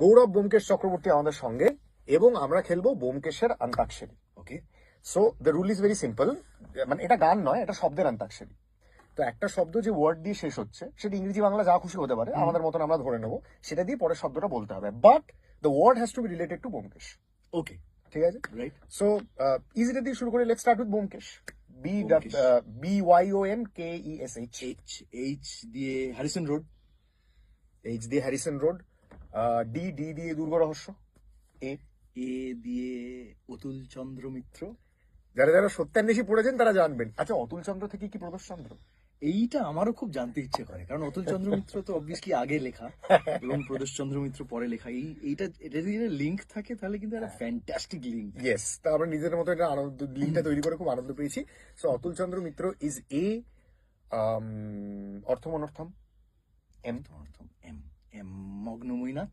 গৌরব ব্যোমকেশ চক্রবর্তী আমাদের সঙ্গে, এবং আমরা খেলবো ব্যোমকেশের অন্তাক্ষরী। Okay, so the rule is very simple. মানে এটা গান নয়, এটা শব্দের অন্তাক্ষরী। তো একটা শব্দ যে ওয়ার্ড দিয়ে শেষ হচ্ছে, সেটা ইংরেজি বাংলা যা খুশি হতে পারে, আমাদের মতন আমরা ধরে নেবো, সেটা দিয়ে পরের শব্দটা বলতে হবে, but the word has to be related to Byomkesh. Okay, ঠিক আছে, রাইট। সো ইজিটা দিয়ে শুরু করে, let's start with Byomkesh. Byomkesh. BYOMKESH। H দিয়ে হ্যারিসন রোড। এইচ দিয়ে হ্যারিসন রোড। ডি দিয়ে দুর্গ রহস্য। এ দিয়ে অতুল চন্দ্র মিত্র। যারা যারা সত্যান্বেষী পড়েছেন তারা জানবেন। আচ্ছা, অতুল চন্দ্র থেকে কি প্রদোষ চন্দ্র? এইটা আমারও খুব জানতে ইচ্ছে করে, কারণ অতুল চন্দ্র মিত্র তো অবভিয়াসলি আগে লেখা এবং প্রদোষ চন্দ্র মিত্র পরে লেখা। এটা যদি লিঙ্ক থাকে তাহলে কিন্তু একটা ফ্যান্টাস্টিক লিঙ্ক। ইয়েস, তা আমরা নিজেদের মতো এটা আনন্দ, লিঙ্কটা তৈরি করে খুব আনন্দ পেয়েছি। So Atul Chandra Mitra is a Artham Anartham. M M Magna Mainak.